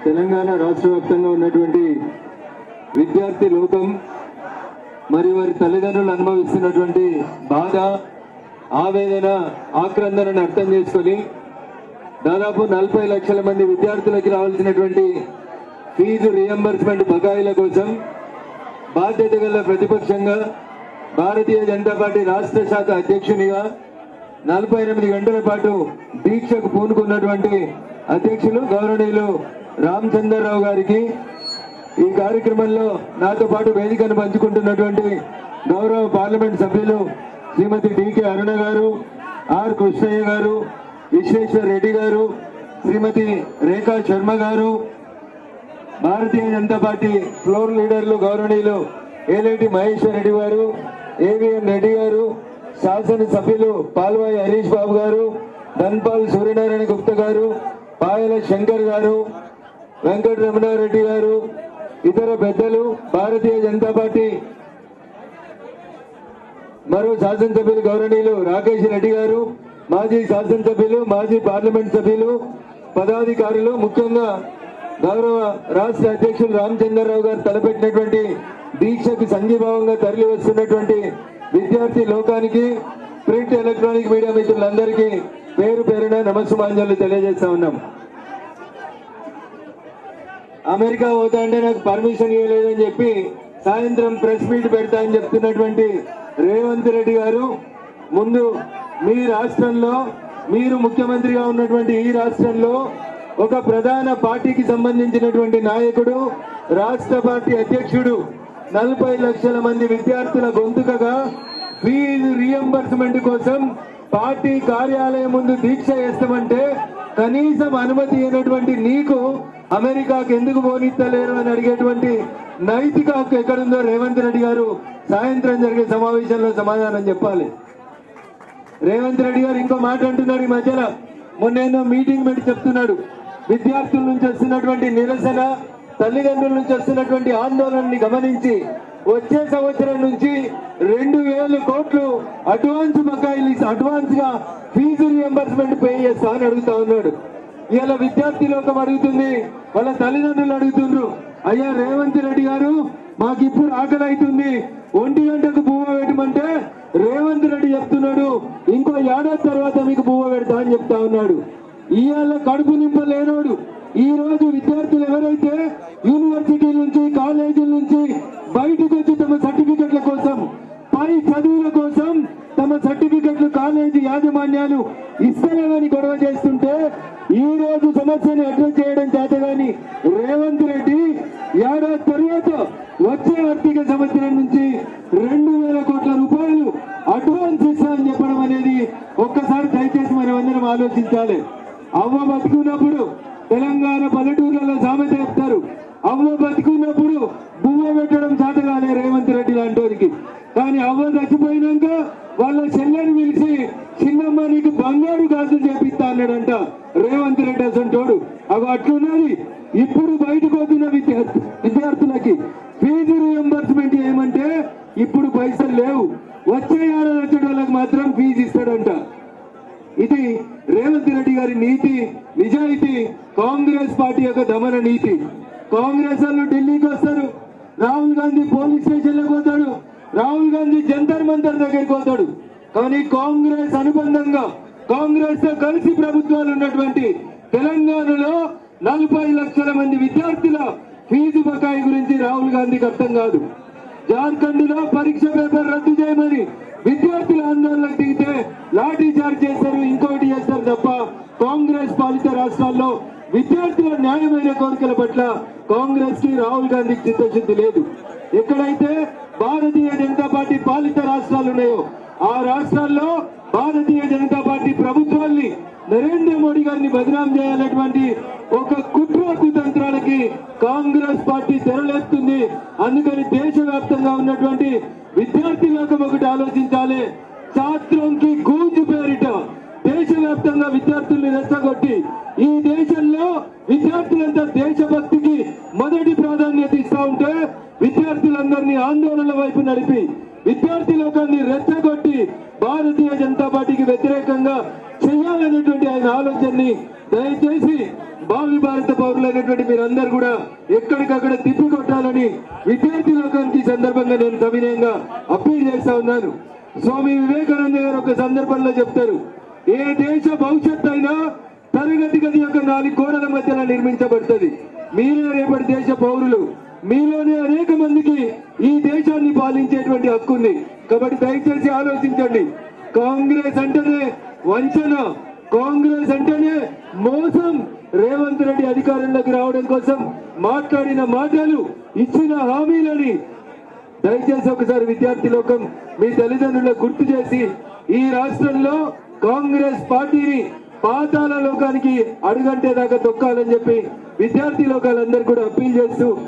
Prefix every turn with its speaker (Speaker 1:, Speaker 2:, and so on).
Speaker 1: తెలంగాణ రాష్ట్ర వ్యాప్తంగా ఉన్నటువంటి విద్యార్థి లోకం మరియు వారి తల్లిదండ్రులు అనుభవిస్తున్నటువంటి బాధ, ఆవేదన, ఆక్రందనను అర్థం చేసుకొని దాదాపు 40 లక్షల మంది విద్యార్థులకి రావాల్సినటువంటి ఫీజు రియంబర్స్మెంట్ బకాయిల కోసం బాధ్యత గల ప్రతిపక్షంగా భారతీయ జనతా పార్టీ రాష్ట్ర శాఖ అధ్యక్షునిగా 48 గంటల పాటు దీక్షకు పూనుకున్నటువంటి అధ్యక్షులు గౌరవనీయులు రామచంద్రరావు గారికి, ఈ కార్యక్రమంలో నాతో పాటు వేదికను పంచుకుంటున్నటువంటి గౌరవ పార్లమెంట్ సభ్యులు శ్రీమతి డికే అరుణ గారు, ఆర్ కృష్ణయ్య గారు, విశ్వేశ్వర్ రెడ్డి గారు, శ్రీమతి రేఖా శర్మ గారు, భారతీయ జనతా పార్టీ ఫ్లోర్ లీడర్లు గౌరవనీయులు ఏలేటి మహేశ్వర్ రెడ్డి గారు, ఏవిఎన్ రెడ్డి గారు, శాసనసభ్యులు పాల్వాయి హరీష్ బాబు గారు, ధన్పాల్ సూర్యనారాయణ గుప్తా గారు, పాయల శంకర్ గారు, వెంకటరమణారెడ్డి గారు, ఇతర పెద్దలు, భారతీయ జనతా పార్టీ మరో శాసనసభ్యులు గౌరవనీయులు రాకేష్ రెడ్డి గారు, మాజీ శాసనసభ్యులు, మాజీ పార్లమెంట్ సభ్యులు, పదాధికారులు, ముఖ్యంగా గౌరవ రాష్ట్ర అధ్యక్షులు రామచంద్రరావు గారు తలపెట్టినటువంటి దీక్షకు సంఘీభావంగా తరలి వస్తున్నటువంటి విద్యార్థి లోకానికి, ప్రింట్ ఎలక్ట్రానిక్ మీడియా మిత్రులందరికీ పేరు పేరున నమస్సుమాంజలు తెలియజేస్తా ఉన్నాం. అమెరికా పోతా అంటే నాకు పర్మిషన్ ఇవ్వలేదని చెప్పి సాయంత్రం ప్రెస్ మీట్ పెడతా అని చెప్తున్నటువంటి రేవంత్ రెడ్డి గారు, ముందు మీ రాష్ట్రంలో, మీరు ముఖ్యమంత్రిగా ఉన్నటువంటి ఈ రాష్ట్రంలో ఒక ప్రధాన పార్టీకి సంబంధించినటువంటి నాయకుడు, రాష్ట్ర పార్టీ అధ్యక్షుడు 40 లక్షల మంది విద్యార్థుల గొంతుకగా ఫీజు రియంబర్స్మెంట్ కోసం పార్టీ కార్యాలయం ముందు దీక్ష చేస్తామంటే కనీసం అనుమతి అయినటువంటి నీకు అమెరికాకు ఎందుకు పోనిస్తలేరు అని అడిగేటువంటి నైతిక హక్కు ఎక్కడుందో రేవంత్ రెడ్డి గారు సాయంత్రం జరిగే సమావేశంలో సమాధానం చెప్పాలి. రేవంత్ రెడ్డి గారు ఇంకో మాట అంటున్నాడు. ఈ మధ్యలో మొన్నేదో మీటింగ్ పెట్టి చెప్తున్నాడు, విద్యార్థుల నుంచి వస్తున్నటువంటి నిరసన, తల్లిదండ్రుల నుంచి వస్తున్నటువంటి ఆందోళనని గమనించి వచ్చే సంవత్సరం నుంచి 2000 కోట్లు అడ్వాన్స్ బకాయిలు, అడ్వాన్స్ గా ఫీజు రియంబర్స్మెంట్ పే చేస్తా అని అడుగుతా ఉన్నాడు. ఇలా విద్యార్థి లోకం అడుగుతుంది, వాళ్ళ తల్లిదండ్రులు అడుగుతుండ్రు, అయ్యా రేవంత్ రెడ్డి గారు మాకు ఇప్పుడు ఆకలి అవుతుంది, 1 గంటకు బువ్వ పెట్టమంటే రేవంత్ రెడ్డి చెప్తున్నాడు ఇంకో ఏడాది తర్వాత మీకు బువ్వ పెడతా అని చెప్తా ఉన్నాడు. ఇవాళ కడుపు నింపలేనోడు ఈ రోజు విద్యార్థులు ఎవరైతే యూనివర్సిటీల నుంచి, కాలేజీల నుంచి బయటకు వచ్చి తమ సర్టిఫికెట్ల కోసం, పై చదువుల కోసం తమ సర్టిఫికెట్లు కాలేజీ యాజమాన్యాలు ఇస్తలేవని గొడవ చేస్తుంటే ఈ రోజు సమస్యను అడ్రస్ చేయడం చేతగాని రేవంత్ రెడ్డి ఏడాది తర్వాత వచ్చే ఆర్థిక సంవత్సరం నుంచి 2000 కోట్ల రూపాయలు అడ్వాన్స్ ఇస్తామని చెప్పడం అనేది ఒక్కసారి దయచేసి మనం అందరం ఆలోచించాలి. అవ్వ బతుకున్నప్పుడు తెలంగాణ పల్లెటూర్లలో సామెత చెప్తారు, అవ్వ బతుకున్నప్పుడు బువ్వ పెట్టడం చేతగానే రేవంత్ రెడ్డి లాంటి. కానీ అవ్వ చచ్చిపోయినాక వాళ్ళ చెల్లెని పిలిచి చిన్నమ్మ నీకు బంగారు గాజులు చేపిస్తా అన్నాడంట రేవంత్ రెడ్డి అసంటోడు. అవి అట్లున్నది. ఇప్పుడు బయటకు వస్తున్న విద్యార్థులకి ఫీజు రియంబర్స్మెంట్ ఏమంటే ఇప్పుడు పైసలు లేవు, వచ్చే ఏడాది వచ్చే వాళ్ళకి మాత్రం ఫీజు ఇస్తాడంట. ఇది రేవంత్ రెడ్డి గారి నీతి, నిజాయితీ, కాంగ్రెస్ పార్టీ యొక్క దమన నీతి. కాంగ్రెస్ వాళ్ళు ఢిల్లీకి వస్తారు, రాహుల్ గాంధీ పోలీస్ స్టేషన్లకు పోతాడు, రాహుల్ గాంధీ జంతర్ మంతర్ దగ్గరికి పోతాడు. కానీ కాంగ్రెస్ అనుబంధంగా, కాంగ్రెస్ తో కలిసి ప్రభుత్వాలు ఉన్నటువంటి తెలంగాణలో 40 లక్షల మంది విద్యార్థుల ఫీజు బకాయి గురించి రాహుల్ గాంధీకి అర్థం కాదు. జార్ఖండ్ లో పరీక్ష పేపర్ రద్దు చేయమని విద్యార్థుల ఆందోళనకు దిగితే లాఠీ చార్జ్ చేస్తారు, ఇంకోటి చేస్తారు తప్ప కాంగ్రెస్ పాలిత రాష్ట్రాల్లో విద్యార్థుల న్యాయమైన కోరికల పట్ల కాంగ్రెస్ కి, రాహుల్ గాంధీకి చిత్తశుద్ధి లేదు. ఎక్కడైతే భారతీయ జనతా పార్టీ పాలిత రాష్ట్రాలు ఉన్నాయో ఆ రాష్ట్రాల్లో భారతీయ జనతా పార్టీ ప్రభుత్వాన్ని, నరేంద్ర మోడీ గారిని బదనాం చేయాలన్నటువంటి ఒక కుట్ర కుతంత్రాలకి కాంగ్రెస్ పార్టీ తెరలేస్తుంది. అందుకని దేశవ్యాప్తంగా ఉన్నటువంటి విద్యార్థి లోకం ఒకటి ఆలోచించాలి. ఛాత్రంకి గూంజ్ పేరిట దేశవ్యాప్తంగా విద్యార్థుల్ని రెచ్చగొట్టి ఈ దేశంలో విద్యార్థులంతా దేశభక్తికి మొదటి ప్రాధాన్యత ఇస్తా ఉంటే విద్యార్థులందరినీ ఆందోళనల వైపు నడిపి విద్యార్థి లోకాన్ని రెచ్చగొట్టి భారతీయ జనతా పార్టీకి వ్యతిరేకంగా చేయాలనేటువంటి ఆయన ఆలోచనని దయచేసి భావి భారత పౌరులైనటువంటి మీరందరూ కూడా ఎక్కడికక్కడ తిప్పి కొట్టాలని విద్యార్థి లోకానికి ఈ సందర్భంగా నేను సవినయంగా అప్పీల్ చేస్తా ఉన్నాను. స్వామి వివేకానంద గారు ఒక సందర్భంలో చెప్తారు, ఏ దేశ భవిష్యత్తు అయినా తరగతి గది యొక్క 4 గోడల మధ్యలో నిర్మించబడుతుంది. మీరే రేపటి దేశ పౌరులు, మీలోనే అనేక మందికి ఈ దేశాన్ని పాలించేటువంటి హక్కు ఉంది. కాబట్టి దయచేసి ఆలోచించండి. కాంగ్రెస్ అంటేనే వంచన, కాంగ్రెస్ అంటేనే మోసం. రేవంత్ రెడ్డి అధికారంలోకి రావడం కోసం మాట్లాడిన మాటలు, ఇచ్చిన హామీలని దయచేసి ఒకసారి విద్యార్థి లోకం మీ తల్లిదండ్రులకు గుర్తు చేసి ఈ రాష్ట్రంలో కాంగ్రెస్ పార్టీని పాతాళ లోకానికి అడుగంటే దాకా తొక్కాలని చెప్పి విద్యార్థి లోకాలందరూ కూడా అప్పీల్ చేస్తూ